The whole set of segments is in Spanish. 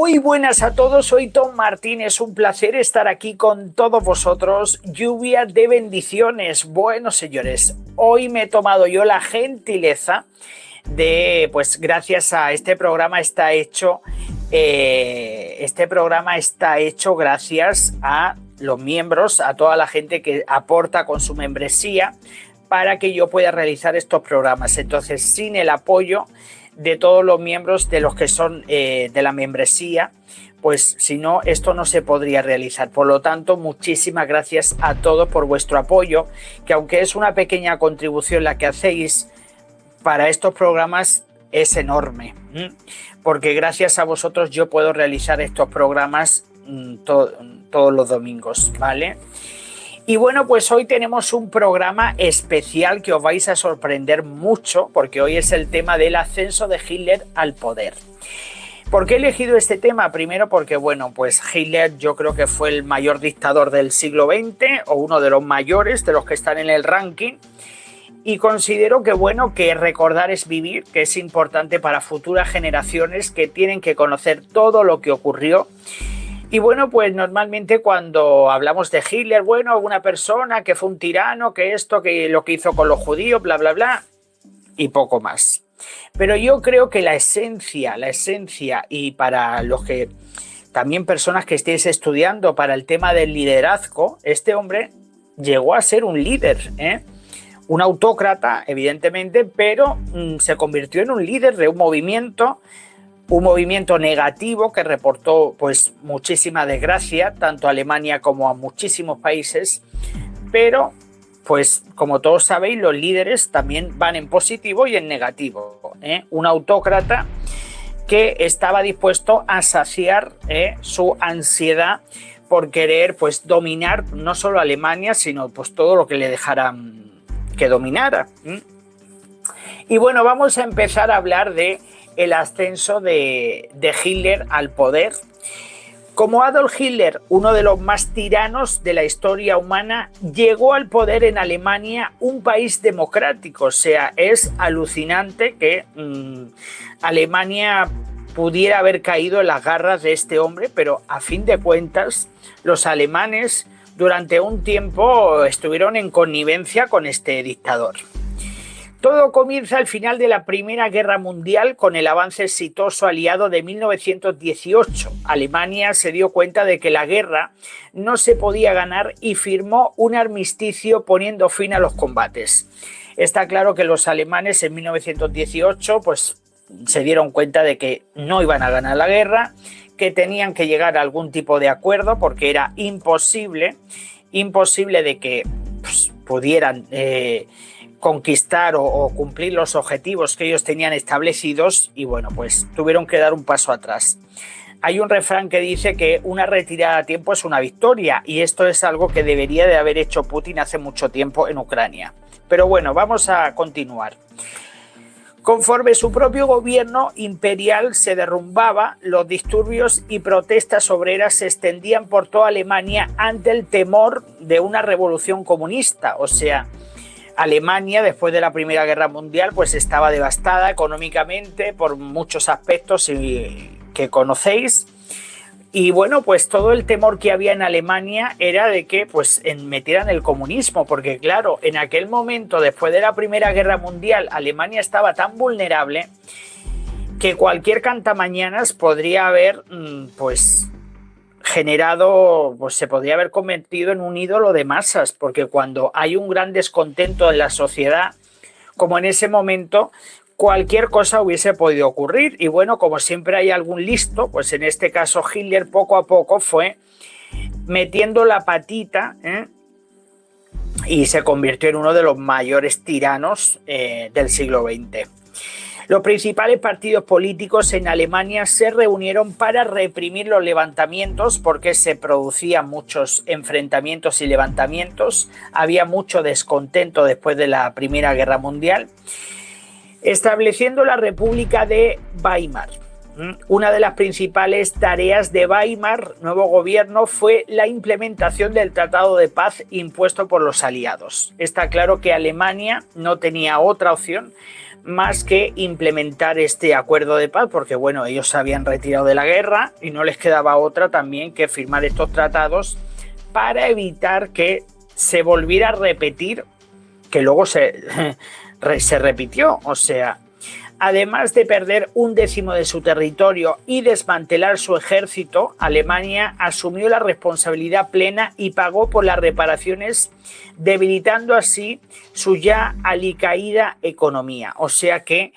Muy buenas a todos, soy Tom Martín, es un placer estar aquí con todos vosotros. Lluvia de bendiciones. Bueno, señores, hoy me he tomado yo la gentileza de, pues gracias a este programa está hecho gracias a los miembros, a toda la gente que aporta con su membresía para que yo pueda realizar estos programas. Entonces, sin el apoyo de todos los miembros, de los que son de la membresía, pues si no, esto no se podría realizar. Por lo tanto, muchísimas gracias a todos por vuestro apoyo, que aunque es una pequeña contribución la que hacéis para estos programas, es enorme, porque gracias a vosotros yo puedo realizar estos programas todos los domingos, ¿vale? Y bueno, pues hoy tenemos un programa especial que os vais a sorprender mucho, porque hoy es el tema del ascenso de Hitler al poder. ¿Por qué he elegido este tema? Primero porque, bueno, pues Hitler yo creo que fue el mayor dictador del siglo XX, o uno de los mayores, de los que están en el ranking, y considero que, bueno, que recordar es vivir, que es importante para futuras generaciones que tienen que conocer todo lo que ocurrió. Y bueno, pues normalmente cuando hablamos de Hitler, bueno, una persona que fue un tirano, que esto, que lo que hizo con los judíos, bla, bla, bla, y poco más. Pero yo creo que la esencia, y para los que también personas que estéis estudiando para el tema del liderazgo, este hombre llegó a ser un líder, un autócrata, evidentemente, pero se convirtió en un líder de un movimiento negativo que reportó pues muchísima desgracia tanto a Alemania como a muchísimos países, pero pues como todos sabéis, los líderes también van en positivo y en negativo, Un autócrata que estaba dispuesto a saciar su ansiedad por querer pues dominar no solo Alemania, sino pues todo lo que le dejaran que dominara. Y bueno, vamos a empezar a hablar de el ascenso de Hitler al poder. Como Adolf Hitler, uno de los más tiranos de la historia humana, llegó al poder en Alemania, un país democrático. O sea, es alucinante que Alemania pudiera haber caído en las garras de este hombre, pero a fin de cuentas, los alemanes durante un tiempo estuvieron en connivencia con este dictador. Todo comienza al final de la Primera Guerra Mundial con el avance exitoso aliado de 1918. Alemania se dio cuenta de que la guerra no se podía ganar y firmó un armisticio poniendo fin a los combates. Está claro que los alemanes en 1918 pues, se dieron cuenta de que no iban a ganar la guerra, que tenían que llegar a algún tipo de acuerdo porque era imposible de que pues, pudieran conquistar o cumplir los objetivos que ellos tenían establecidos y bueno, pues tuvieron que dar un paso atrás. Hay un refrán que dice que una retirada a tiempo es una victoria y esto es algo que debería de haber hecho Putin hace mucho tiempo en Ucrania. Pero bueno, vamos a continuar. Conforme su propio gobierno imperial se derrumbaba, los disturbios y protestas obreras se extendían por toda Alemania ante el temor de una revolución comunista. O sea, Alemania, después de la Primera Guerra Mundial, pues estaba devastada económicamente por muchos aspectos que conocéis. Y bueno, pues todo el temor que había en Alemania era de que pues metieran el comunismo, porque claro, en aquel momento, después de la Primera Guerra Mundial, Alemania estaba tan vulnerable que cualquier cantamañanas podría haber pues generado, pues se podría haber convertido en un ídolo de masas, porque cuando hay un gran descontento en la sociedad, como en ese momento, cualquier cosa hubiese podido ocurrir. Y bueno, como siempre hay algún listo, pues en este caso Hitler poco a poco fue metiendo la patita y se convirtió en uno de los mayores tiranos del siglo XX. Los principales partidos políticos en Alemania se reunieron para reprimir los levantamientos porque se producían muchos enfrentamientos y levantamientos. Había mucho descontento después de la Primera Guerra Mundial, estableciendo la República de Weimar. Una de las principales tareas de Weimar, nuevo gobierno, fue la implementación del Tratado de Paz impuesto por los aliados. Está claro que Alemania no tenía otra opción más que implementar este acuerdo de paz, porque bueno, ellos se habían retirado de la guerra y no les quedaba otra también que firmar estos tratados para evitar que se volviera a repetir, que luego se repitió, o sea, además de perder 1/10 de su territorio y desmantelar su ejército, Alemania asumió la responsabilidad plena y pagó por las reparaciones, debilitando así su ya alicaída economía. O sea que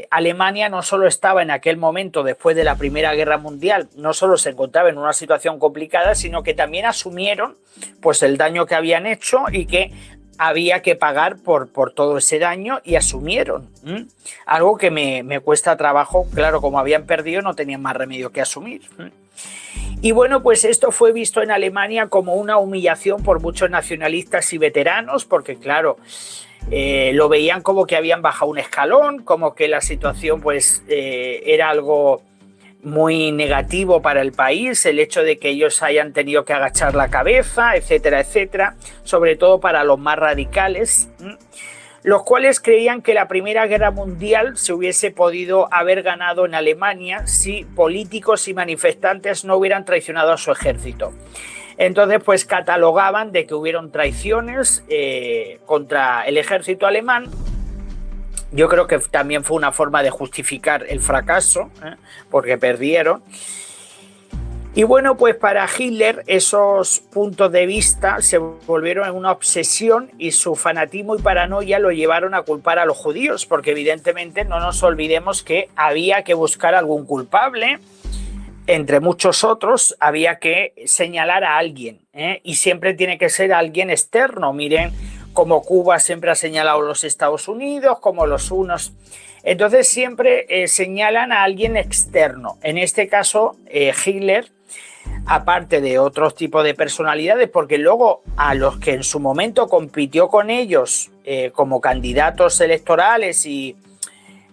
Alemania no solo estaba en aquel momento, después de la Primera Guerra Mundial, no solo se encontraba en una situación complicada, sino que también asumieron pues, el daño que habían hecho y que había que pagar por todo ese daño, y asumieron. Algo que me cuesta trabajo, claro, como habían perdido no tenían más remedio que asumir. Y bueno, pues esto fue visto en Alemania como una humillación por muchos nacionalistas y veteranos, porque claro, lo veían como que habían bajado un escalón, como que la situación pues era algo muy negativo para el país, el hecho de que ellos hayan tenido que agachar la cabeza, etcétera, etcétera, sobre todo para los más radicales, los cuales creían que la Primera Guerra Mundial se hubiese podido haber ganado en Alemania si políticos y manifestantes no hubieran traicionado a su ejército. Entonces, pues catalogaban de que hubieron traiciones contra el ejército alemán. Yo creo que también fue una forma de justificar el fracaso, porque perdieron. Y bueno, pues para Hitler esos puntos de vista se volvieron una obsesión y su fanatismo y paranoia lo llevaron a culpar a los judíos, porque evidentemente no nos olvidemos que había que buscar algún culpable, entre muchos otros había que señalar a alguien, y siempre tiene que ser alguien externo. Miren, como Cuba siempre ha señalado a los Estados Unidos, como los unos. Entonces siempre señalan a alguien externo. En este caso, Hitler, aparte de otros tipos de personalidades, porque luego a los que en su momento compitió con ellos como candidatos electorales y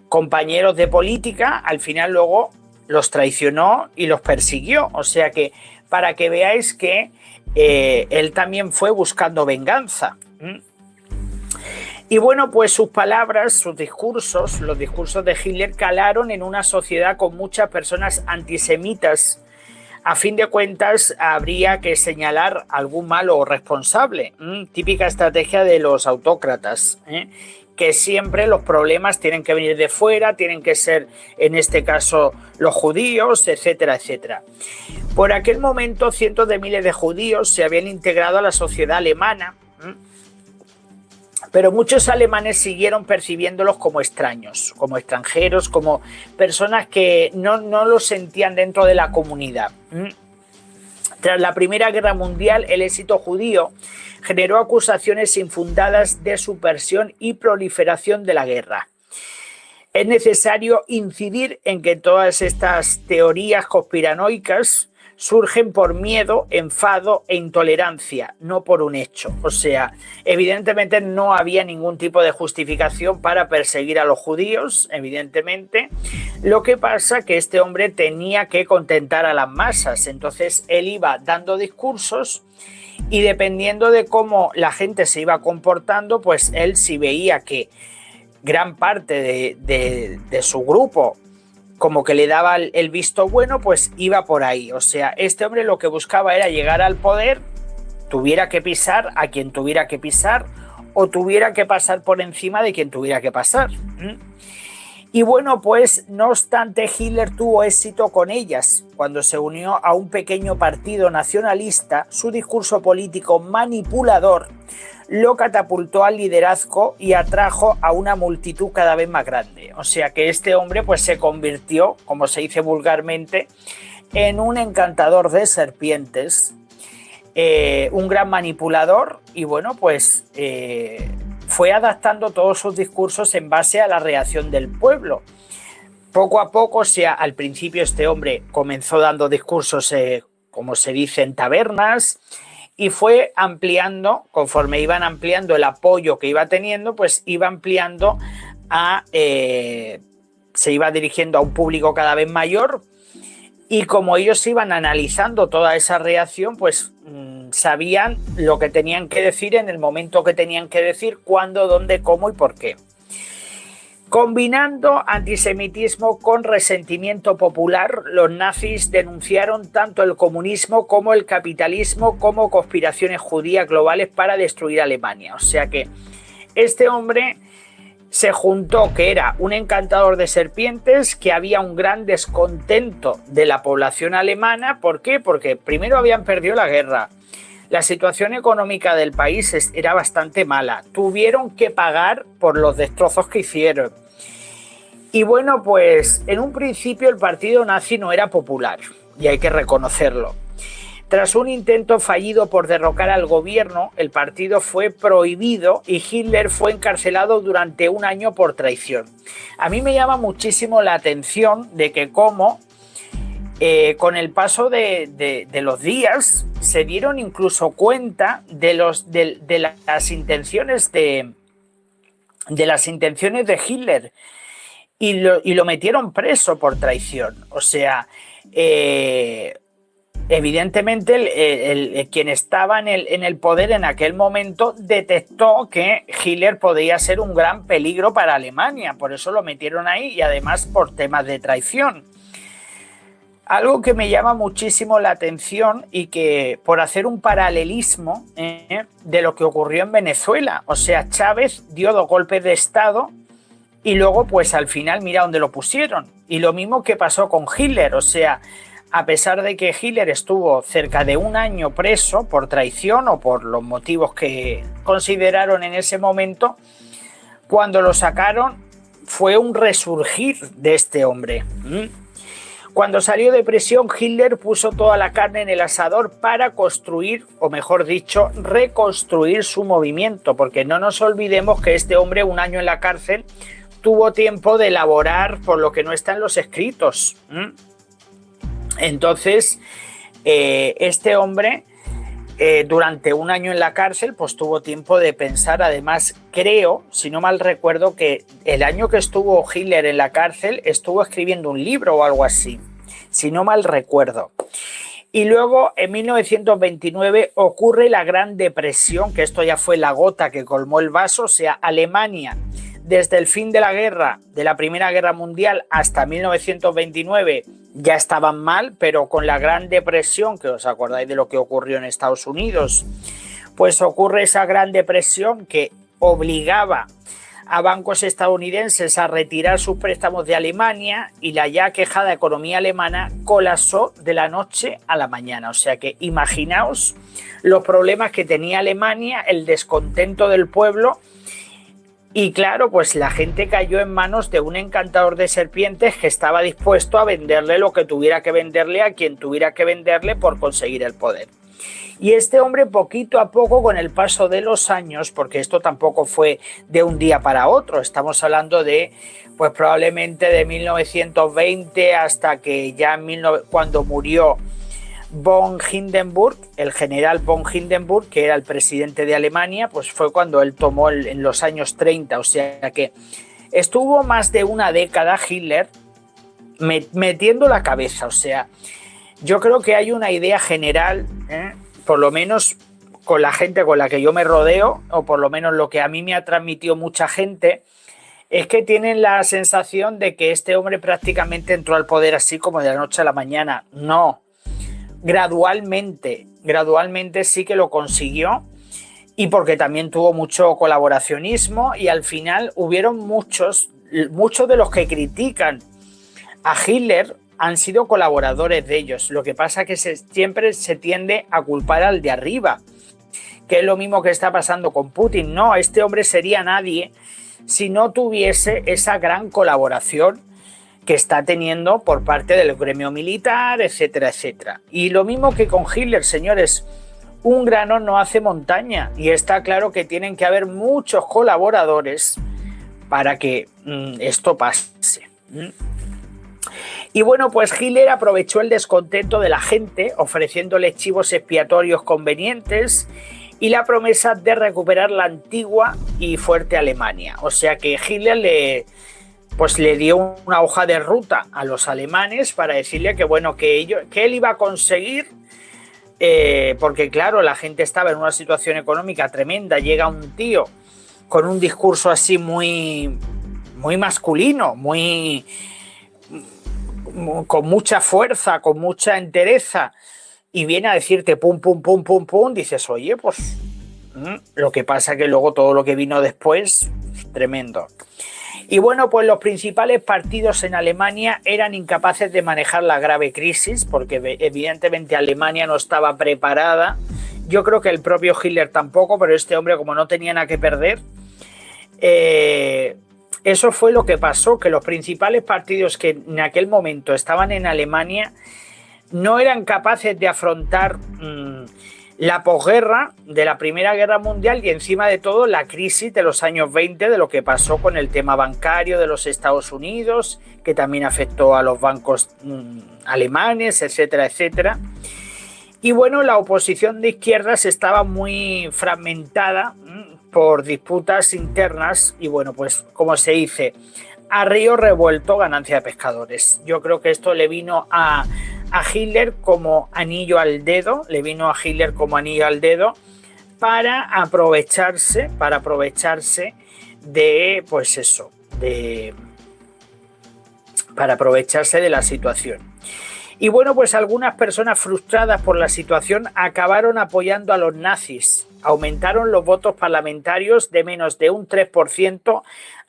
compañeros de política, al final luego los traicionó y los persiguió. O sea que, para que veáis que él también fue buscando venganza. Y bueno, pues sus palabras, sus discursos, los discursos de Hitler calaron en una sociedad con muchas personas antisemitas. A fin de cuentas, habría que señalar algún malo o responsable. Típica estrategia de los autócratas, que siempre los problemas tienen que venir de fuera, tienen que ser, en este caso, los judíos, etcétera, etcétera. Por aquel momento, cientos de miles de judíos se habían integrado a la sociedad alemana, pero muchos alemanes siguieron percibiéndolos como extraños, como extranjeros, como personas que no los sentían dentro de la comunidad. Tras la Primera Guerra Mundial, el éxito judío generó acusaciones infundadas de subversión y proliferación de la guerra. Es necesario incidir en que todas estas teorías conspiranoicas surgen por miedo, enfado e intolerancia, no por un hecho. O sea, evidentemente no había ningún tipo de justificación para perseguir a los judíos, evidentemente. Lo que pasa es que este hombre tenía que contentar a las masas, entonces él iba dando discursos y dependiendo de cómo la gente se iba comportando, pues él, si veía que gran parte de su grupo como que le daba el visto bueno, pues iba por ahí. O sea, este hombre lo que buscaba era llegar al poder, tuviera que pisar a quien tuviera que pisar o tuviera que pasar por encima de quien tuviera que pasar. Y bueno, pues no obstante, Hitler tuvo éxito con ellas. Cuando se unió a un pequeño partido nacionalista, su discurso político manipulador lo catapultó al liderazgo y atrajo a una multitud cada vez más grande. O sea que este hombre pues se convirtió, como se dice vulgarmente, en un encantador de serpientes, un gran manipulador, y bueno, pues fue adaptando todos sus discursos en base a la reacción del pueblo. Poco a poco, o sea, al principio este hombre comenzó dando discursos, como se dice, en tabernas, y fue ampliando, conforme iban ampliando el apoyo que iba teniendo, pues iba ampliando a se iba dirigiendo a un público cada vez mayor y como ellos iban analizando toda esa reacción, pues sabían lo que tenían que decir en el momento que tenían que decir, cuándo, dónde, cómo y por qué. Combinando antisemitismo con resentimiento popular, los nazis denunciaron tanto el comunismo como el capitalismo como conspiraciones judías globales para destruir Alemania. O sea que este hombre se juntó que era un encantador de serpientes, que había un gran descontento de la población alemana. ¿Por qué? Porque primero habían perdido la guerra. La situación económica del país era bastante mala. Tuvieron que pagar por los destrozos que hicieron. Y bueno, pues en un principio el partido nazi no era popular, y hay que reconocerlo. Tras un intento fallido por derrocar al gobierno, el partido fue prohibido y Hitler fue encarcelado durante un año por traición. A mí me llama muchísimo la atención de que como con el paso de los días se dieron incluso cuenta de las intenciones de Hitler y lo metieron preso por traición. O sea, evidentemente quien estaba en el poder en aquel momento detectó que Hitler podía ser un gran peligro para Alemania, por eso lo metieron ahí y además por temas de traición. Algo que me llama muchísimo la atención y que por hacer un paralelismo de lo que ocurrió en Venezuela, o sea, Chávez dio 2 golpes de estado y luego pues al final mira dónde lo pusieron, y lo mismo que pasó con Hitler. O sea, a pesar de que Hitler estuvo cerca de un año preso por traición o por los motivos que consideraron en ese momento, cuando lo sacaron fue un resurgir de este hombre. Cuando salió de prisión, Hitler puso toda la carne en el asador para construir, o mejor dicho, reconstruir su movimiento, porque no nos olvidemos que este hombre, un año en la cárcel, tuvo tiempo de elaborar por lo que no está en los escritos. Entonces, este hombre, durante un año en la cárcel, pues tuvo tiempo de pensar. Además, creo, si no mal recuerdo, que el año que estuvo Hitler en la cárcel estuvo escribiendo un libro o algo así, si no mal recuerdo. Y luego, en 1929, ocurre la Gran Depresión, que esto ya fue la gota que colmó el vaso. O sea, Alemania, desde el fin de la guerra, de la Primera Guerra Mundial hasta 1929, ya estaban mal, pero con la Gran Depresión, que os acordáis de lo que ocurrió en Estados Unidos, pues ocurre esa Gran Depresión que obligaba a bancos estadounidenses a retirar sus préstamos de Alemania, y la ya quejada economía alemana colapsó de la noche a la mañana. O sea que imaginaos los problemas que tenía Alemania, el descontento del pueblo. Y claro, pues la gente cayó en manos de un encantador de serpientes que estaba dispuesto a venderle lo que tuviera que venderle a quien tuviera que venderle por conseguir el poder. Y este hombre, poquito a poco, con el paso de los años, porque esto tampoco fue de un día para otro, estamos hablando de, pues probablemente de 1920 hasta que ya cuando murió von Hindenburg, el general von Hindenburg, que era el presidente de Alemania, pues fue cuando él tomó en los años 30, o sea que estuvo más de una década Hitler metiendo la cabeza. O sea, yo creo que hay una idea general, por lo menos con la gente con la que yo me rodeo, o por lo menos lo que a mí me ha transmitido mucha gente, es que tienen la sensación de que este hombre prácticamente entró al poder así como de la noche a la mañana. No. Gradualmente sí que lo consiguió, y porque también tuvo mucho colaboracionismo, y al final hubieron muchos de los que critican a Hitler han sido colaboradores de ellos. Lo que pasa es que siempre se tiende a culpar al de arriba, que es lo mismo que está pasando con Putin. No, este hombre sería nadie si no tuviese esa gran colaboración que está teniendo por parte del gremio militar, etcétera, etcétera. Y lo mismo que con Hitler, señores, un grano no hace montaña, y está claro que tienen que haber muchos colaboradores para que esto pase. Y bueno, pues Hitler aprovechó el descontento de la gente, ofreciéndole chivos expiatorios convenientes y la promesa de recuperar la antigua y fuerte Alemania. O sea que Hitler pues le dio una hoja de ruta a los alemanes para decirle que, bueno, que él iba a conseguir, porque claro, la gente estaba en una situación económica tremenda, llega un tío con un discurso así muy, muy masculino, con mucha fuerza, con mucha entereza, y viene a decirte pum, pum, pum, pum, pum, dices, oye, pues lo que pasa que luego todo lo que vino después, tremendo. Y bueno, pues los principales partidos en Alemania eran incapaces de manejar la grave crisis, porque evidentemente Alemania no estaba preparada. Yo creo que el propio Hitler tampoco, pero este hombre, como no tenía nada que perder, eso fue lo que pasó, que los principales partidos que en aquel momento estaban en Alemania no eran capaces de afrontar la posguerra de la Primera Guerra Mundial y encima de todo la crisis de los años 20, de lo que pasó con el tema bancario de los Estados Unidos, que también afectó a los bancos alemanes, etcétera, etcétera. Y bueno, la oposición de izquierdas estaba muy fragmentada por disputas internas y bueno, pues como se dice, a río revuelto ganancia de pescadores. Yo creo que esto le vino a Hitler como anillo al dedo, para aprovecharse de, pues eso, para aprovecharse de la situación. Y bueno, pues algunas personas frustradas por la situación acabaron apoyando a los nazis. Aumentaron los votos parlamentarios de menos de un 3%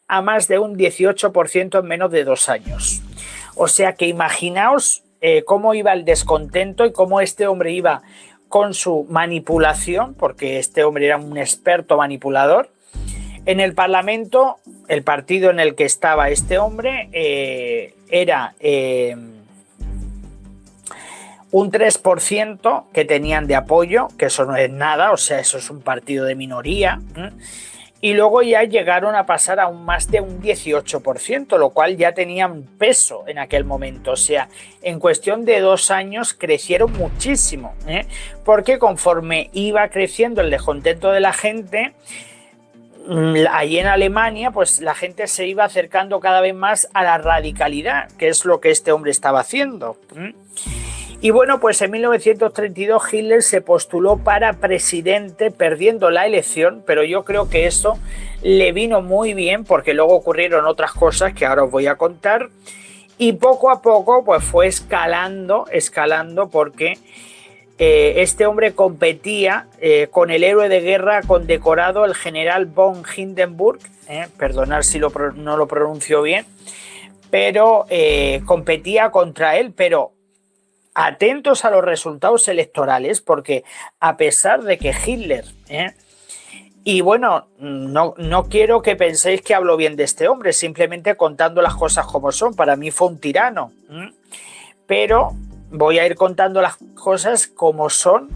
a más de un 18% en menos de 2 años. O sea que imaginaos cómo iba el descontento y cómo este hombre iba con su manipulación, porque este hombre era un experto manipulador. En el Parlamento, el partido en el que estaba este hombre era un 3% que tenían de apoyo, que eso no es nada, o sea, eso es un partido de minoría. Y luego ya llegaron a pasar a más de un 18%, lo cual ya tenían peso en aquel momento. O sea, en cuestión de 2 años crecieron muchísimo, porque conforme iba creciendo el descontento de la gente, allí en Alemania, pues la gente se iba acercando cada vez más a la radicalidad, que es lo que este hombre estaba haciendo. Y bueno, pues en 1932 Hitler se postuló para presidente perdiendo la elección, pero yo creo que eso le vino muy bien porque luego ocurrieron otras cosas que ahora os voy a contar y poco a poco pues fue escalando porque este hombre competía con el héroe de guerra condecorado, el general von Hindenburg, perdonad si no lo pronuncio bien, pero competía contra él, pero atentos a los resultados electorales, porque a pesar de que Hitler, y bueno, no quiero que penséis que hablo bien de este hombre, simplemente contando las cosas como son, para mí fue un tirano, pero voy a ir contando las cosas como son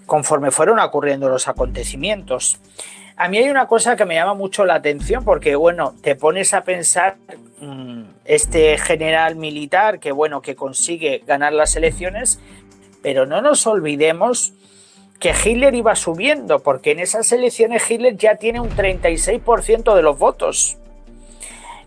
conforme fueron ocurriendo los acontecimientos. A mí hay una cosa que me llama mucho la atención porque, bueno, te pones a pensar este general militar que, bueno, que consigue ganar las elecciones, pero no nos olvidemos que Hitler iba subiendo, porque en esas elecciones Hitler ya tiene un 36% de los votos,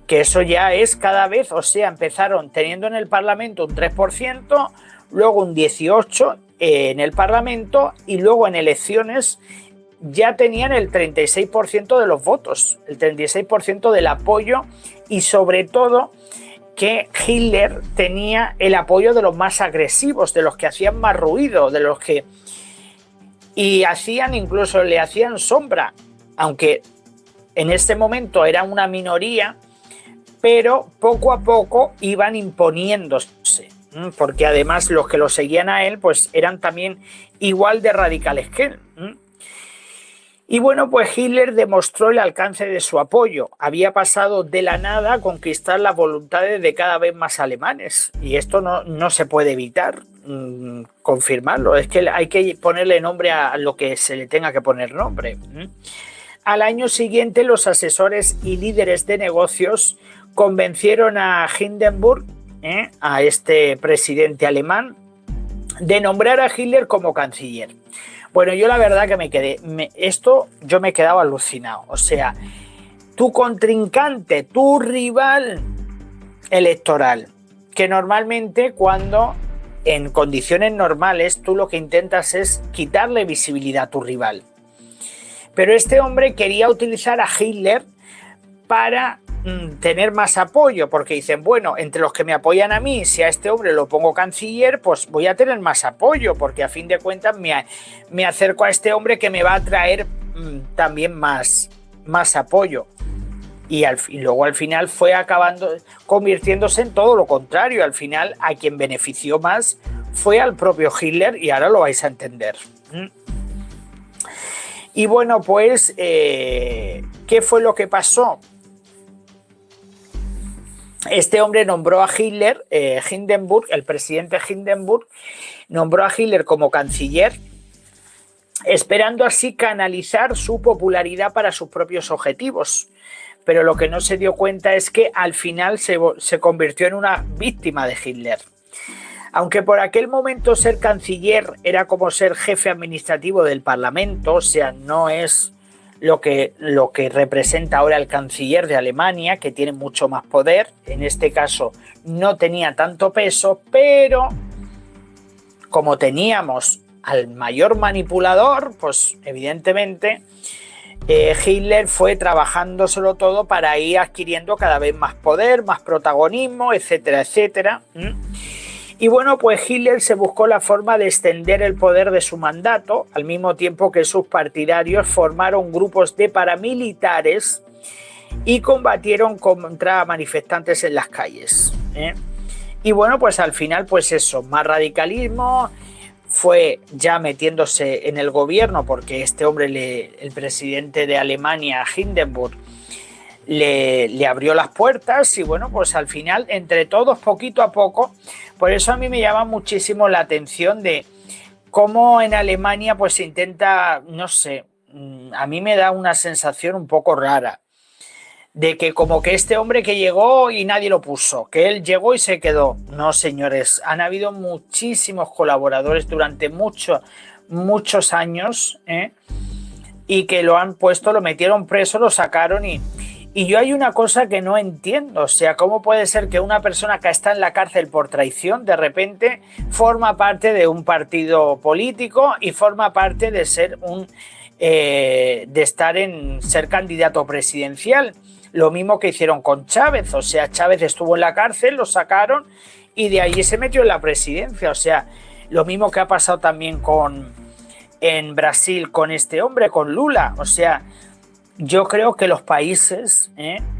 que eso ya es cada vez, o sea, empezaron teniendo en el Parlamento un 3%, luego un 18% en el Parlamento y luego en elecciones ya tenían el 36% de los votos, el 36% del apoyo y sobre todo que Hitler tenía el apoyo de los más agresivos, de los que hacían más ruido, de los que y incluso le hacían sombra, aunque en este momento era una minoría, pero poco a poco iban imponiéndose, porque además los que lo seguían a él pues eran también igual de radicales que él. Y bueno, pues Hitler demostró el alcance de su apoyo. Había pasado de la nada a conquistar las voluntades de cada vez más alemanes. Y esto no se puede evitar confirmarlo. Es que hay que ponerle nombre a lo que se le tenga que poner nombre. Al año siguiente, los asesores y líderes de negocios convencieron a Hindenburg, a este presidente alemán, de nombrar a Hitler como canciller. Bueno, yo la verdad que yo me he quedado alucinado. O sea, tu contrincante, tu rival electoral, que normalmente cuando en condiciones normales tú lo que intentas es quitarle visibilidad a tu rival. Pero este hombre quería utilizar a Hitler para tener más apoyo, porque dicen, bueno, entre los que me apoyan a mí, si a este hombre lo pongo canciller, pues voy a tener más apoyo, porque a fin de cuentas me acerco a este hombre que me va a traer también más apoyo. Y luego al final fue convirtiéndose en todo lo contrario. Al final a quien benefició más fue al propio Hitler, y ahora lo vais a entender. Y bueno, pues, ¿qué fue lo que pasó? Este hombre nombró a Hitler, Hindenburg, el presidente Hindenburg, nombró a Hitler como canciller, esperando así canalizar su popularidad para sus propios objetivos. Pero lo que no se dio cuenta es que al final se convirtió en una víctima de Hitler. Aunque por aquel momento ser canciller era como ser jefe administrativo del Parlamento, o sea, no es lo que representa ahora el canciller de Alemania, que tiene mucho más poder. En este caso no tenía tanto peso, pero como teníamos al mayor manipulador, pues evidentemente Hitler fue trabajándoselo todo para ir adquiriendo cada vez más poder, más protagonismo, etcétera, etcétera. Y bueno, pues Hitler se buscó la forma de extender el poder de su mandato, al mismo tiempo que sus partidarios formaron grupos de paramilitares y combatieron contra manifestantes en las calles. Y bueno, pues al final, pues eso, más radicalismo, fue ya metiéndose en el gobierno, porque este hombre, el presidente de Alemania, Hindenburg, le abrió las puertas, y bueno, pues al final, entre todos, poquito a poco. Por eso a mí me llama muchísimo la atención de cómo en Alemania pues se intenta, no sé, a mí me da una sensación un poco rara, de que como que este hombre que llegó y nadie lo puso, que él llegó y se quedó. No, señores, han habido muchísimos colaboradores durante muchos años, y que lo han puesto, lo metieron preso, lo sacaron, y yo hay una cosa que no entiendo, o sea, ¿cómo puede ser que una persona que está en la cárcel por traición de repente forma parte de un partido político y forma parte de ser ser candidato presidencial? Lo mismo que hicieron con Chávez, o sea, Chávez estuvo en la cárcel, lo sacaron y de ahí se metió en la presidencia. O sea, lo mismo que ha pasado también en Brasil con este hombre, con Lula. O sea, yo creo que los países,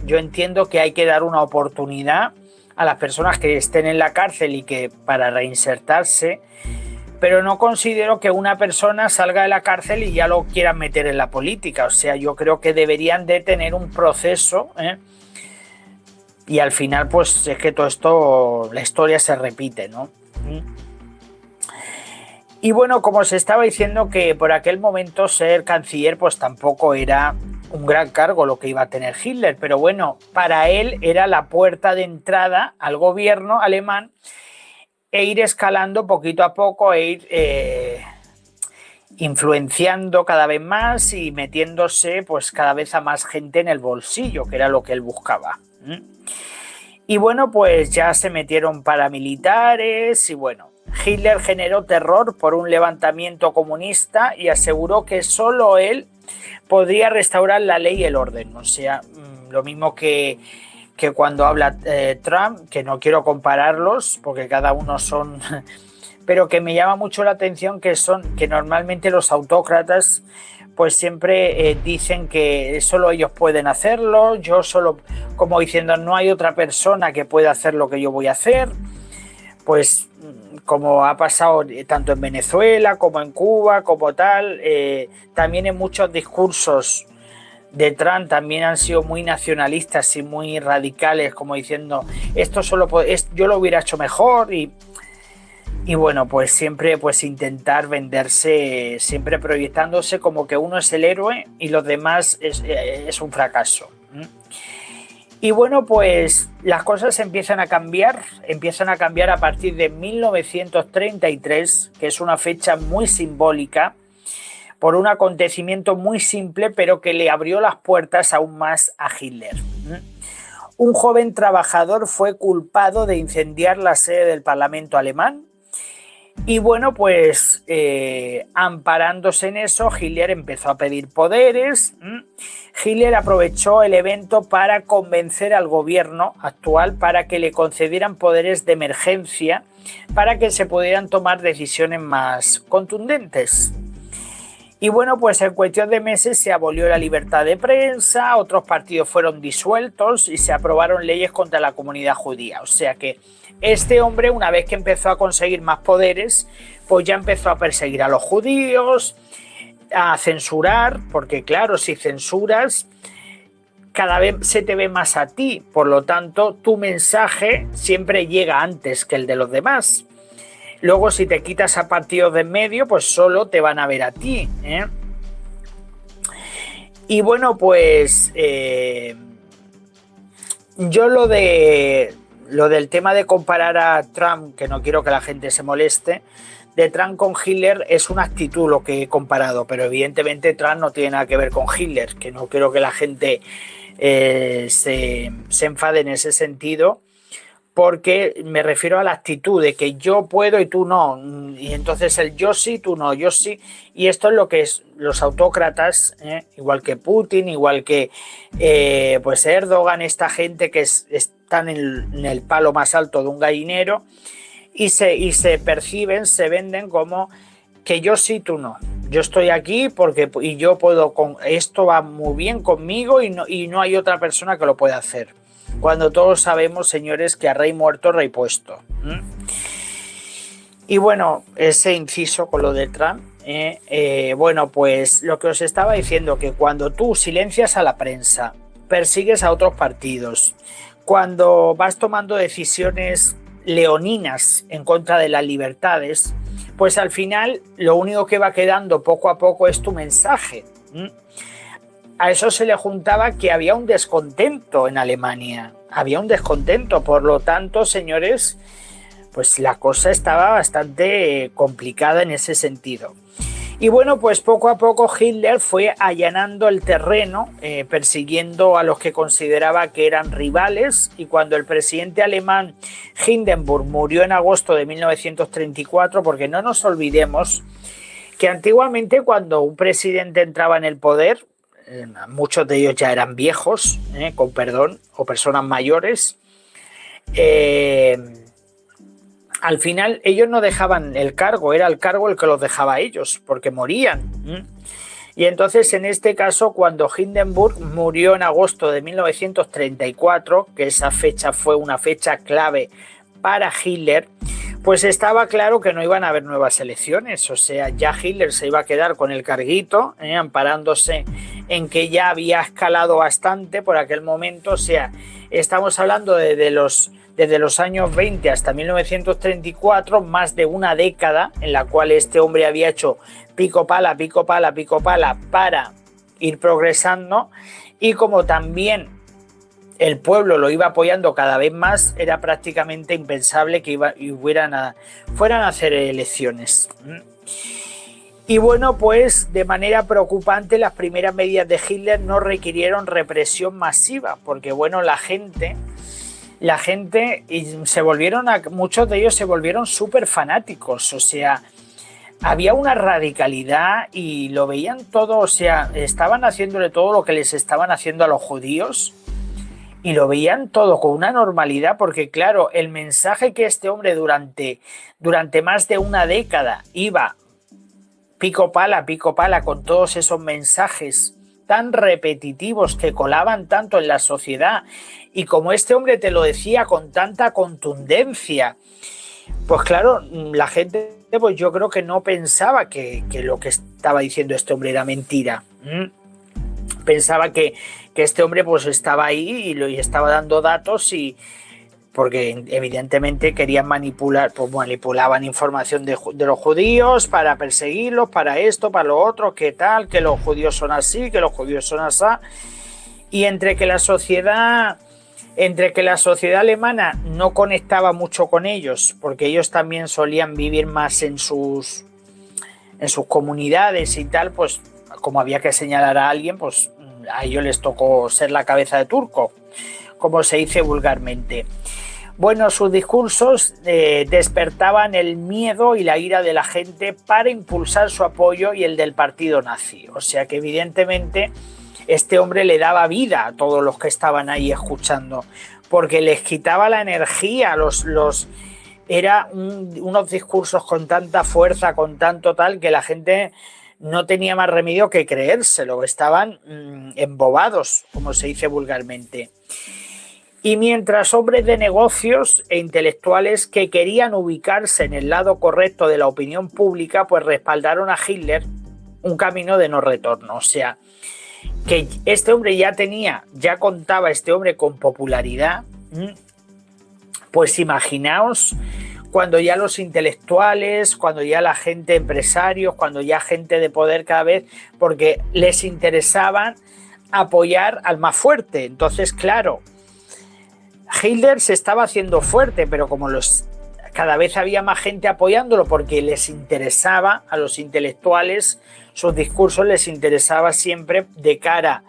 yo entiendo que hay que dar una oportunidad a las personas que estén en la cárcel y que para reinsertarse, pero no considero que una persona salga de la cárcel y ya lo quieran meter en la política. O sea, yo creo que deberían de tener un proceso, y al final pues es que todo esto, la historia se repite, ¿no? Y bueno, como se estaba diciendo, que por aquel momento ser canciller pues tampoco era un gran cargo lo que iba a tener Hitler, pero bueno, para él era la puerta de entrada al gobierno alemán, e ir escalando poquito a poco, e ir influenciando cada vez más y metiéndose pues cada vez a más gente en el bolsillo, que era lo que él buscaba. Y bueno, pues ya se metieron paramilitares, y bueno, Hitler generó terror por un levantamiento comunista y aseguró que solo él podría restaurar la ley y el orden. O sea, lo mismo que cuando habla Trump, que no quiero compararlos porque cada uno son, pero que me llama mucho la atención que normalmente los autócratas pues siempre dicen que solo ellos pueden hacerlo, yo solo, como diciendo, no hay otra persona que pueda hacer lo que yo voy a hacer. Pues como ha pasado tanto en Venezuela como en Cuba, como tal, también en muchos discursos de Trump también han sido muy nacionalistas y muy radicales, como diciendo, esto yo lo hubiera hecho mejor, y bueno, pues siempre pues intentar venderse, siempre proyectándose como que uno es el héroe y los demás es un fracaso. Y bueno, pues las cosas empiezan a cambiar a partir de 1933, que es una fecha muy simbólica, por un acontecimiento muy simple, pero que le abrió las puertas aún más a Hitler. Un joven trabajador fue culpado de incendiar la sede del Parlamento alemán y bueno, pues amparándose en eso, Hitler empezó a pedir poderes. Hitler aprovechó el evento para convencer al gobierno actual para que le concedieran poderes de emergencia para que se pudieran tomar decisiones más contundentes. Y bueno, pues en cuestión de meses se abolió la libertad de prensa, otros partidos fueron disueltos y se aprobaron leyes contra la comunidad judía. O sea que este hombre, una vez que empezó a conseguir más poderes, pues ya empezó a perseguir a los judíos, a censurar, porque claro, si censuras, cada vez se te ve más a ti, por lo tanto, tu mensaje siempre llega antes que el de los demás. Luego, si te quitas a partidos de en medio, pues solo te van a ver a ti, ¿eh? Y bueno, pues yo lo del tema de comparar a Trump, que no quiero que la gente se moleste, de Trump con Hitler es una actitud lo que he comparado, pero evidentemente Trump no tiene nada que ver con Hitler, que no quiero que la gente se enfade en ese sentido, porque me refiero a la actitud de que yo puedo y tú no, y entonces el yo sí, tú no, yo sí, y esto es lo que es los autócratas, igual que Putin, igual que pues Erdogan, esta gente que están en el palo más alto de un gallinero y se perciben, se venden como que yo sí, tú no. Yo estoy aquí y yo puedo, esto va muy bien conmigo y no hay otra persona que lo pueda hacer. Cuando todos sabemos, señores, que a rey muerto, rey puesto. Y bueno, ese inciso con lo de Trump, bueno, pues lo que os estaba diciendo, que cuando tú silencias a la prensa, persigues a otros partidos, cuando vas tomando decisiones leoninas en contra de las libertades, pues al final lo único que va quedando poco a poco es tu mensaje. A eso se le juntaba que había un descontento en Alemania, había un descontento, por lo tanto, señores, pues la cosa estaba bastante complicada en ese sentido. Y bueno, pues poco a poco Hitler fue allanando el terreno, persiguiendo a los que consideraba que eran rivales, y cuando el presidente alemán Hindenburg murió en agosto de 1934, porque no nos olvidemos que antiguamente cuando un presidente entraba en el poder, muchos de ellos ya eran viejos, con perdón, o personas mayores, al final ellos no dejaban el cargo, era el cargo el que los dejaba a ellos, porque morían. Y entonces en este caso, cuando Hindenburg murió en agosto de 1934, que esa fecha fue una fecha clave para Hitler, pues estaba claro que no iban a haber nuevas elecciones, o sea, ya Hitler se iba a quedar con el carguito, amparándose en que ya había escalado bastante por aquel momento, o sea, estamos hablando desde los años 20 hasta 1934, más de una década en la cual este hombre había hecho pico pala para ir progresando, y como también el pueblo lo iba apoyando cada vez más, era prácticamente impensable que fueran a hacer elecciones. Y bueno, pues de manera preocupante las primeras medidas de Hitler no requirieron represión masiva, porque bueno, la gente muchos de ellos se volvieron súper fanáticos, o sea, había una radicalidad y lo veían todo, o sea, estaban haciéndole todo lo que les estaban haciendo a los judíos, y lo veían todo con una normalidad, porque claro, el mensaje que este hombre durante más de una década iba pico pala con todos esos mensajes tan repetitivos que colaban tanto en la sociedad, y como este hombre te lo decía con tanta contundencia, pues claro, la gente, pues yo creo que no pensaba que lo que estaba diciendo este hombre era mentira. Pensaba que este hombre pues estaba ahí y estaba dando datos, y porque evidentemente querían manipular, pues manipulaban información de los judíos para perseguirlos, para esto, para lo otro, que tal, que los judíos son así, que los judíos son así, y entre que la sociedad alemana no conectaba mucho con ellos, porque ellos también solían vivir más en sus en sus comunidades y tal, pues como había que señalar a alguien, pues a ellos les tocó ser la cabeza de turco, como se dice vulgarmente. Bueno, sus discursos despertaban el miedo y la ira de la gente para impulsar su apoyo y el del partido nazi. O sea que evidentemente este hombre le daba vida a todos los que estaban ahí escuchando, porque les quitaba la energía, era unos discursos con tanta fuerza, con tanto tal, que la gente no tenía más remedio que creérselo, estaban embobados, como se dice vulgarmente. Y mientras hombres de negocios e intelectuales que querían ubicarse en el lado correcto de la opinión pública, pues respaldaron a Hitler un camino de no retorno. O sea, que este hombre ya contaba este hombre con popularidad, pues imaginaos cuando ya los intelectuales, cuando ya la gente empresarios, cuando ya gente de poder cada vez, porque les interesaba apoyar al más fuerte. Entonces, claro, Hitler se estaba haciendo fuerte, pero como cada vez había más gente apoyándolo porque les interesaba a los intelectuales, sus discursos les interesaba siempre de cara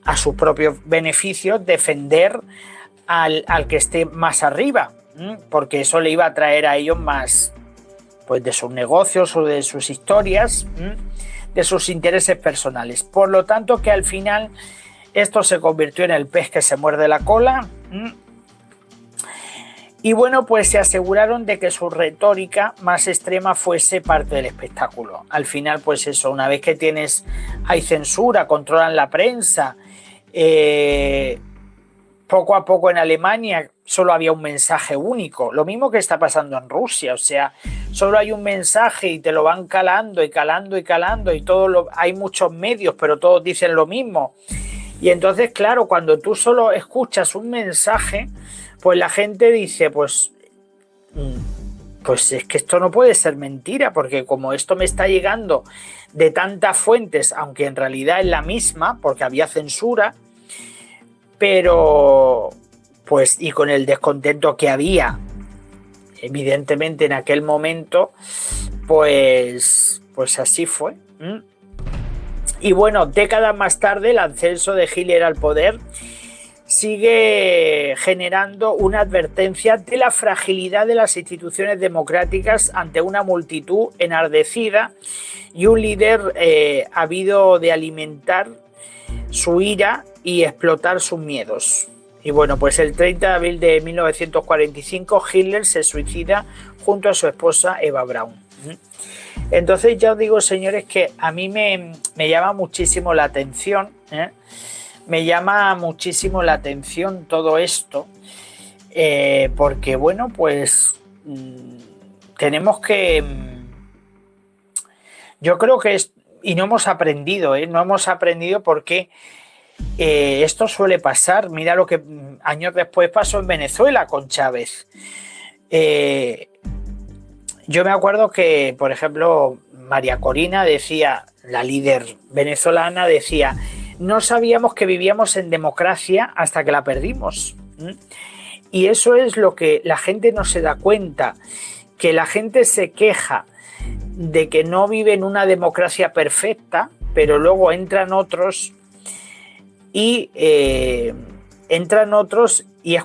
a sus propios beneficios defender al que esté más arriba, porque eso le iba a traer a ellos más, pues, de sus negocios o de sus historias, de sus intereses personales. Por lo tanto, que al final esto se convirtió en el pez que se muerde la cola. Y bueno, pues se aseguraron de que su retórica más extrema fuese parte del espectáculo. Al final, pues eso, una vez que hay censura, controlan la prensa, poco a poco en Alemania solo había un mensaje único, lo mismo que está pasando en Rusia, o sea, solo hay un mensaje y te lo van calando y calando y calando y hay muchos medios, pero todos dicen lo mismo. Y entonces, claro, cuando tú solo escuchas un mensaje, pues la gente dice, pues es que esto no puede ser mentira, porque como esto me está llegando de tantas fuentes, aunque en realidad es la misma, porque había censura, pero pues y con el descontento que había, evidentemente en aquel momento, pues así fue. Y bueno, décadas más tarde, el ascenso de Hitler al poder sigue generando una advertencia de la fragilidad de las instituciones democráticas ante una multitud enardecida y un líder ávido de alimentar su ira y explotar sus miedos. Y bueno, pues el 30 de abril de 1945 Hitler se suicida junto a su esposa Eva Braun. Entonces ya os digo, señores, que a mí me llama muchísimo la atención, me llama muchísimo la atención todo esto, porque bueno, pues tenemos que, yo creo que y no hemos aprendido, porque esto suele pasar. Mira lo que años después pasó en Venezuela con Chávez. Yo me acuerdo que, por ejemplo, María Corina decía, la líder venezolana, decía: no sabíamos que vivíamos en democracia hasta que la perdimos. Y eso es lo que la gente no se da cuenta, que la gente se queja de que no vive en una democracia perfecta, pero luego entran otros y es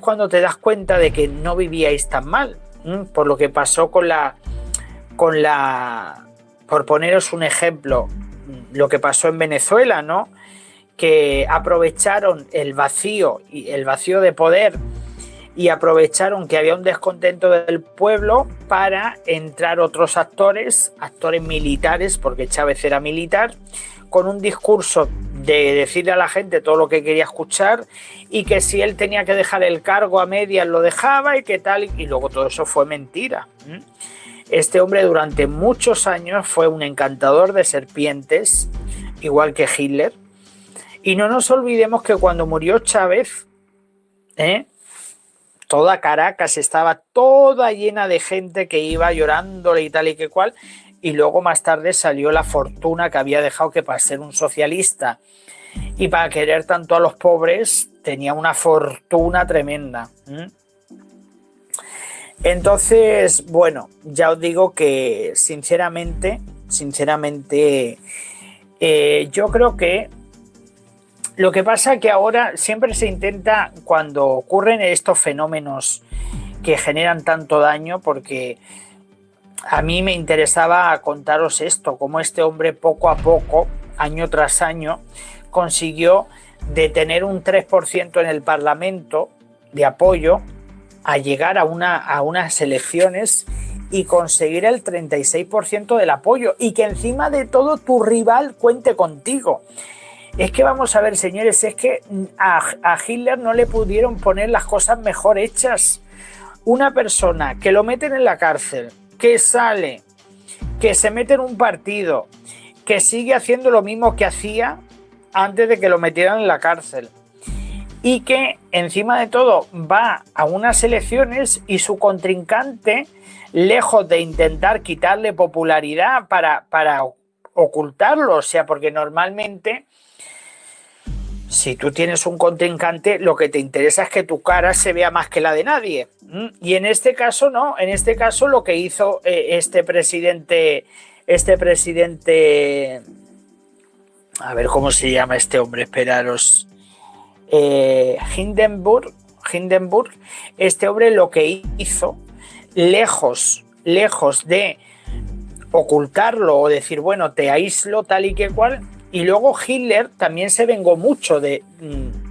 cuando te das cuenta de que no vivíais tan mal, por lo que pasó por poneros un ejemplo, lo que pasó en Venezuela, ¿no? Que aprovecharon el vacío de poder y aprovecharon que había un descontento del pueblo para entrar otros actores militares, porque Chávez era militar, con un discurso de decirle a la gente todo lo que quería escuchar y que si él tenía que dejar el cargo a medias lo dejaba y que tal, y luego todo eso fue mentira. Este hombre durante muchos años fue un encantador de serpientes, igual que Hitler. Y no nos olvidemos que cuando murió Chávez, toda Caracas estaba toda llena de gente que iba llorándole y tal y que cual, y luego más tarde salió la fortuna que había dejado, que para ser un socialista y para querer tanto a los pobres tenía una fortuna tremenda. Entonces, bueno, ya os digo que sinceramente sinceramente. Yo creo que lo que pasa es que ahora siempre se intenta, cuando ocurren estos fenómenos que generan tanto daño, porque a mí me interesaba contaros esto, cómo este hombre poco a poco, año tras año, consiguió de tener un 3% en el Parlamento de apoyo a llegar a unas elecciones y conseguir el 36% del apoyo, y que encima de todo tu rival cuente contigo. Es que vamos a ver, señores, es que a Hitler no le pudieron poner las cosas mejor hechas. Una persona que lo meten en la cárcel, que sale, que se mete en un partido, que sigue haciendo lo mismo que hacía antes de que lo metieran en la cárcel, y que encima de todo va a unas elecciones y su contrincante, lejos de intentar quitarle popularidad para ocultarlo, o sea, porque normalmente si tú tienes un contrincante, lo que te interesa es que tu cara se vea más que la de nadie. Y en este caso no, en este caso lo que hizo este presidente, a ver cómo se llama este hombre, esperaros, Hindenburg, este hombre lo que hizo, lejos de ocultarlo o decir, bueno, te aíslo tal y que cual. Y luego Hitler también se vengó mucho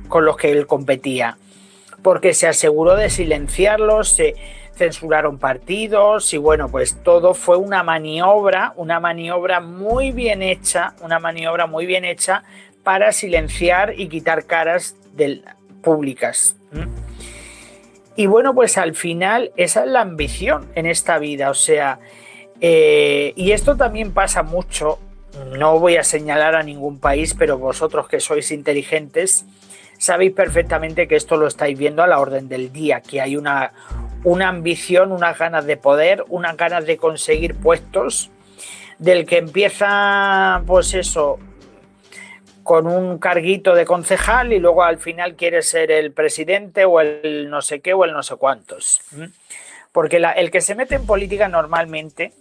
con los que él competía, porque se aseguró de silenciarlos, se censuraron partidos y bueno, pues todo fue una maniobra muy bien hecha, para silenciar y quitar caras públicas. Y bueno, pues al final esa es la ambición en esta vida, o sea, y esto también pasa mucho. No voy a señalar a ningún país, pero vosotros que sois inteligentes sabéis perfectamente que esto lo estáis viendo a la orden del día, que hay una ambición, unas ganas de poder, unas ganas de conseguir puestos, del que empieza, pues eso, con un carguito de concejal y luego al final quiere ser el presidente o el no sé qué o el no sé cuántos. Porque el que se mete en política normalmente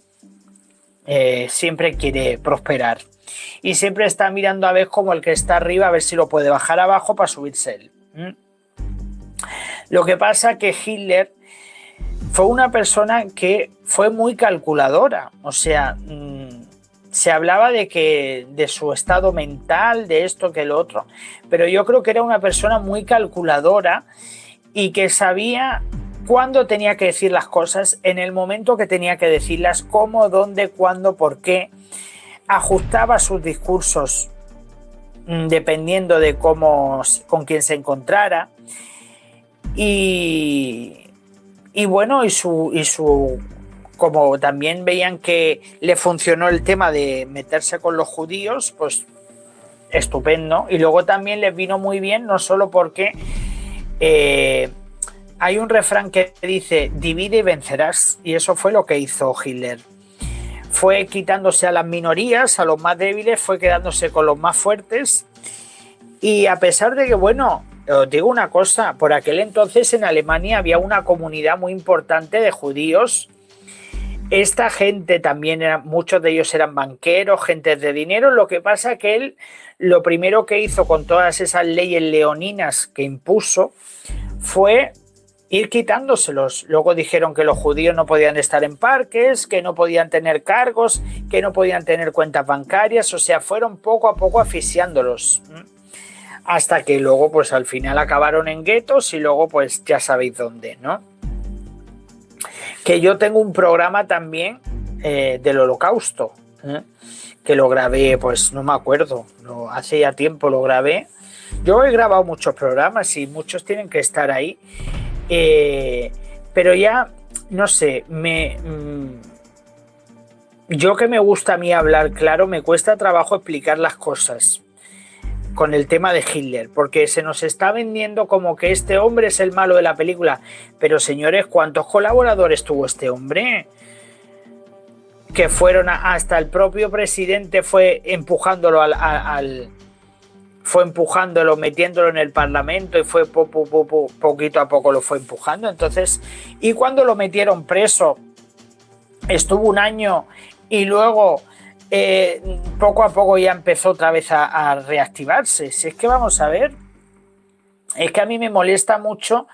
siempre quiere prosperar y siempre está mirando a ver como el que está arriba, a ver si lo puede bajar abajo para subirse él. Lo que pasa que Hitler fue una persona que fue muy calculadora, o sea, se hablaba de su estado mental, de esto que lo otro, pero yo creo que era una persona muy calculadora y que sabía cuándo tenía que decir las cosas, en el momento que tenía que decirlas, cómo, dónde, cuándo, por qué. Ajustaba sus discursos dependiendo de con quién se encontrara. Y bueno, como también veían que le funcionó el tema de meterse con los judíos, pues estupendo. Y luego también les vino muy bien, no solo porque hay un refrán que dice divide y vencerás, y eso fue lo que hizo Hitler. Fue quitándose a las minorías, a los más débiles, fue quedándose con los más fuertes. Y a pesar de que, bueno, os digo una cosa, por aquel entonces en Alemania había una comunidad muy importante de judíos. Esta gente también, muchos de ellos eran banqueros, gente de dinero. Lo que pasa que él, lo primero que hizo con todas esas leyes leoninas que impuso fue ir quitándoselos. Luego dijeron que los judíos no podían estar en parques, que no podían tener cargos, que no podían tener cuentas bancarias, o sea, fueron poco a poco asfixiándolos. Hasta que luego, pues al final acabaron en guetos y luego, pues ya sabéis dónde, ¿no? Que yo tengo un programa también del Holocausto, que lo grabé, pues no me acuerdo, hace ya tiempo lo grabé. Yo he grabado muchos programas y muchos tienen que estar ahí. Pero ya, no sé, yo que me gusta a mí hablar claro, me cuesta trabajo explicar las cosas con el tema de Hitler, porque se nos está vendiendo como que este hombre es el malo de la película. Pero señores, ¿cuántos colaboradores tuvo este hombre? Que fueron hasta el propio presidente fue empujándolo fue empujándolo, metiéndolo en el Parlamento y fue poquito a poco lo fue empujando. Entonces, y cuando lo metieron preso, estuvo un año y luego poco a poco ya empezó otra vez a reactivarse. Si es que vamos a ver, es que a mí me molesta mucho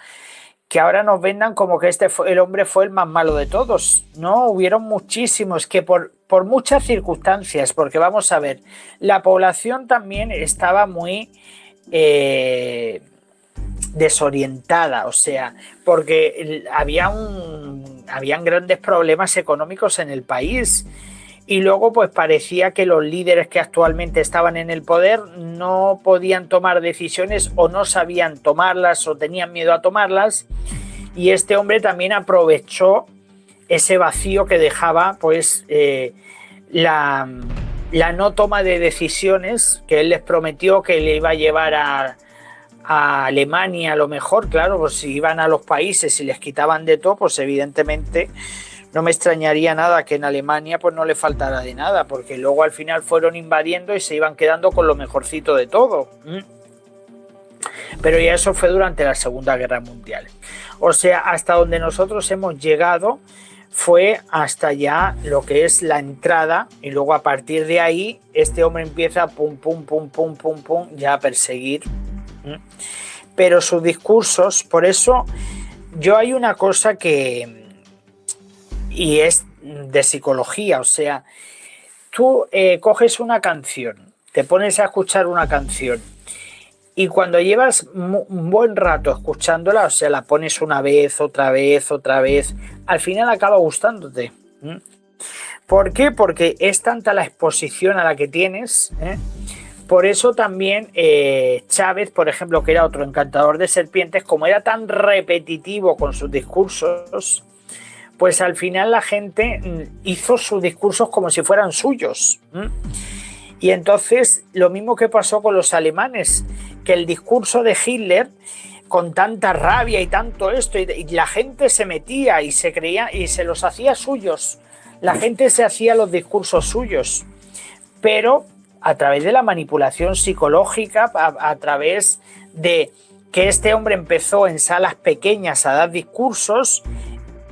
que ahora nos vendan como que el hombre fue el más malo de todos. No, hubieron muchísimos que por muchas circunstancias, porque vamos a ver, la población también estaba muy desorientada, o sea, porque habían grandes problemas económicos en el país. Y luego pues parecía que los líderes que actualmente estaban en el poder no podían tomar decisiones o no sabían tomarlas o tenían miedo a tomarlas, y este hombre también aprovechó ese vacío que dejaba pues la no toma de decisiones que él les prometió que le iba a llevar a Alemania. A lo mejor, claro, pues si iban a los países y les quitaban de todo, pues evidentemente no me extrañaría nada que en Alemania pues no le faltara de nada, porque luego al final fueron invadiendo y se iban quedando con lo mejorcito de todo. Pero ya eso fue durante la Segunda Guerra Mundial. O sea, hasta donde nosotros hemos llegado fue hasta ya lo que es la entrada, y luego a partir de ahí este hombre empieza pum, pum, pum, pum, pum, pum, ya a perseguir. Pero sus discursos, por eso yo hay una cosa que... y es de psicología, o sea, tú coges una canción, te pones a escuchar una canción y cuando llevas un buen rato escuchándola, o sea, la pones una vez, otra vez, otra vez, al final acaba gustándote. ¿Por qué? Porque es tanta la exposición a la que tienes. Por eso también Chávez, por ejemplo, que era otro encantador de serpientes, como era tan repetitivo con sus discursos, pues al final la gente hizo sus discursos como si fueran suyos. Y entonces lo mismo que pasó con los alemanes, que el discurso de Hitler, con tanta rabia y tanto esto, y la gente se metía y se creía y se los hacía suyos. La gente se hacía los discursos suyos, pero a través de la manipulación psicológica, a través de que este hombre empezó en salas pequeñas a dar discursos,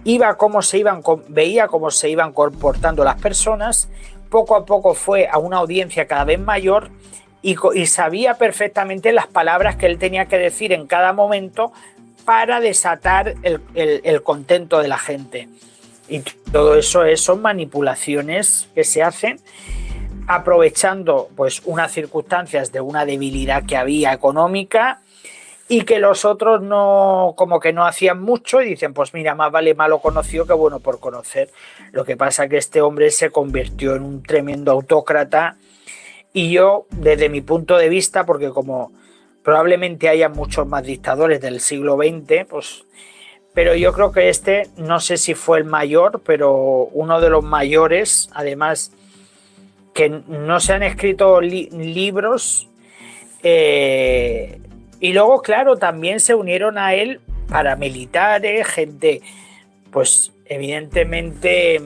veía cómo se iban comportando las personas, poco a poco fue a una audiencia cada vez mayor y sabía perfectamente las palabras que él tenía que decir en cada momento para desatar el contento de la gente. Y todo eso son manipulaciones que se hacen aprovechando pues unas circunstancias de una debilidad que había económica, y que los otros no, como que no hacían mucho, y dicen, pues mira, más vale malo conocido que bueno por conocer. Lo que pasa es que este hombre se convirtió en un tremendo autócrata, y yo, desde mi punto de vista, porque como probablemente haya muchos más dictadores del siglo XX, pues, pero yo creo que este, no sé si fue el mayor, pero uno de los mayores, además que no se han escrito libros, y luego, claro, también se unieron a él paramilitares, gente, pues evidentemente,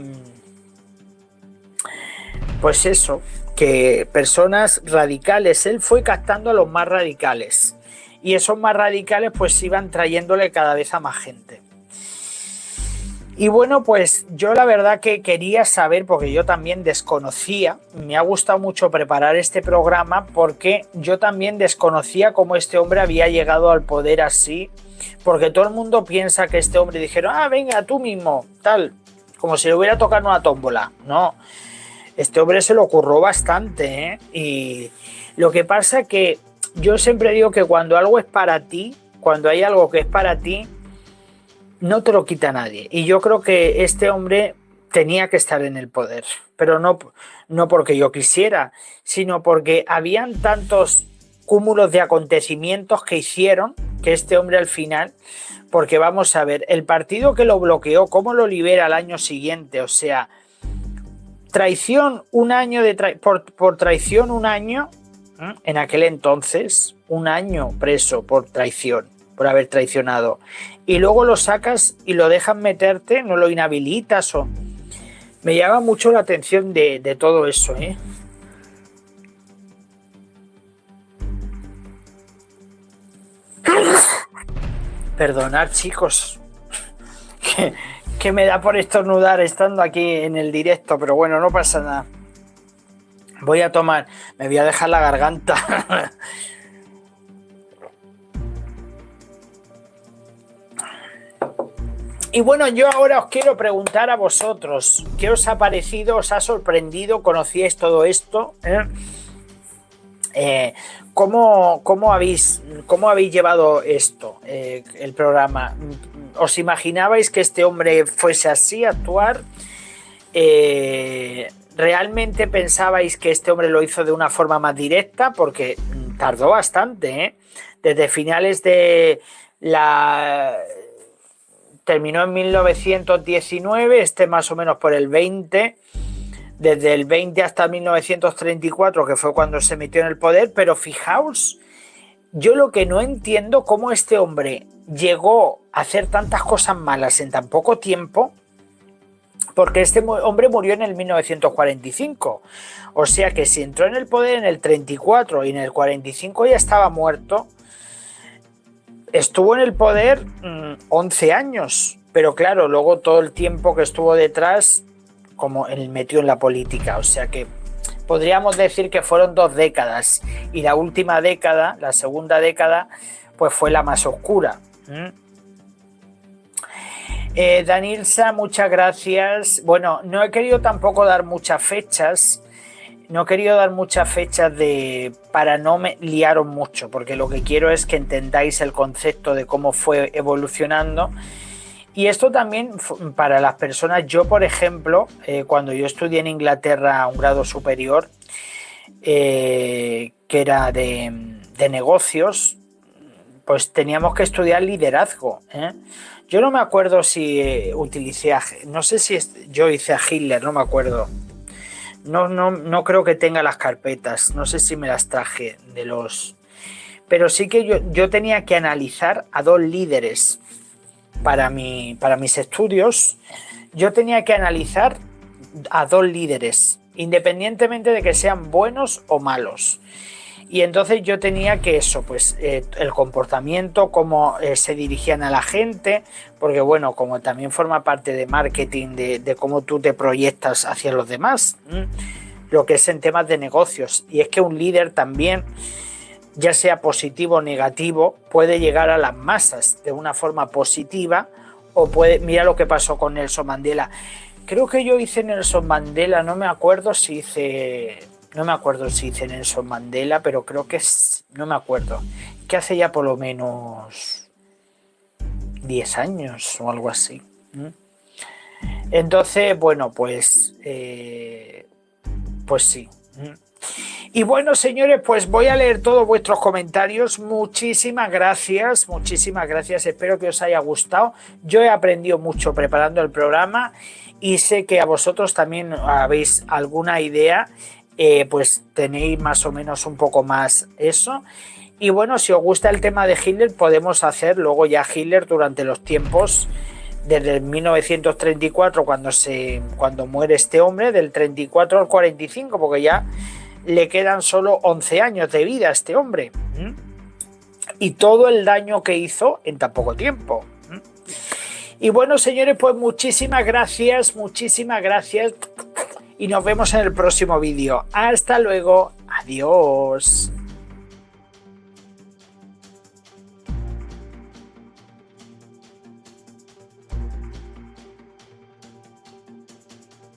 pues eso, que personas radicales. Él fue captando a los más radicales, y esos más radicales pues iban trayéndole cada vez a más gente. Y bueno, pues yo la verdad que quería saber, porque yo también desconocía, me ha gustado mucho preparar este programa porque yo también desconocía cómo este hombre había llegado al poder así, porque todo el mundo piensa que este hombre dijeron, venga, tú mismo, tal, como si le hubiera tocado una tómbola. No, este hombre se lo ocurrió bastante, y lo que pasa que yo siempre digo que cuando algo es para ti, cuando hay algo que es para ti, no te lo quita nadie. Y yo creo que este hombre tenía que estar en el poder, pero no porque yo quisiera, sino porque habían tantos cúmulos de acontecimientos que hicieron que este hombre al final, porque vamos a ver, el partido que lo bloqueó, cómo lo libera al año siguiente, o sea, traición, un año por traición, un año, en aquel entonces, un año preso por traición, por haber traicionado, y luego lo sacas y lo dejan meterte, no lo inhabilitas. Me llama mucho la atención de todo eso, Perdonad, chicos, que me da por estornudar estando aquí en el directo, pero bueno, no pasa nada. Voy a tomar, me voy a dejar la garganta. Y bueno, yo ahora os quiero preguntar a vosotros, ¿qué os ha parecido? ¿Os ha sorprendido? ¿Conocíais todo esto? ¿Cómo habéis llevado esto, el programa? ¿Os imaginabais que este hombre fuese así a actuar? ¿Realmente pensabais que este hombre lo hizo de una forma más directa? Porque tardó bastante, ¿eh? Desde finales de la... Terminó en 1919, más o menos por el 20, desde el 20 hasta 1934, que fue cuando se metió en el poder, pero fijaos, yo lo que no entiendo, cómo este hombre llegó a hacer tantas cosas malas en tan poco tiempo, porque este hombre murió en el 1945, o sea que si entró en el poder en el 34 y en el 45 ya estaba muerto. Estuvo en el poder 11 años, pero claro, luego todo el tiempo que estuvo detrás, como él metió en la política, o sea que podríamos decir que fueron 2 décadas y la última década, la segunda década, pues fue la más oscura. Danilsa, muchas gracias. Bueno, no he querido tampoco dar muchas fechas. No he querido dar muchas fechas para no liaros mucho, porque lo que quiero es que entendáis el concepto de cómo fue evolucionando. Y esto también para las personas, yo por ejemplo, cuando yo estudié en Inglaterra un grado superior, que era de negocios, pues teníamos que estudiar liderazgo. Yo no me acuerdo si utilicé, no sé si yo hice a Hitler, no me acuerdo. No creo que tenga las carpetas, no sé si me las traje de los... Pero sí que yo tenía que analizar a 2 líderes para mis estudios. Yo tenía que analizar a 2 líderes, independientemente de que sean buenos o malos. Y entonces yo tenía que el comportamiento, cómo se dirigían a la gente, porque bueno, como también forma parte de marketing, de cómo tú te proyectas hacia los demás, lo que es en temas de negocios. Y es que un líder también, ya sea positivo o negativo, puede llegar a las masas de una forma positiva o mira lo que pasó con Nelson Mandela. Creo que yo hice Nelson Mandela, no me acuerdo si hice Nelson Mandela, pero creo que no me acuerdo, que hace ya por lo menos 10 años o algo así. Entonces, bueno, pues sí. Y bueno, señores, pues voy a leer todos vuestros comentarios. Muchísimas gracias, espero que os haya gustado. Yo he aprendido mucho preparando el programa y sé que a vosotros también habéis alguna idea. Pues tenéis más o menos un poco más eso. Y bueno, si os gusta el tema de Hitler, podemos hacer luego ya Hitler durante los tiempos desde 1934, cuando muere este hombre, del 34 al 45, porque ya le quedan solo 11 años de vida a este hombre. Y todo el daño que hizo en tan poco tiempo. Y bueno, señores, pues muchísimas gracias. Y nos vemos en el próximo vídeo. Hasta luego. Adiós.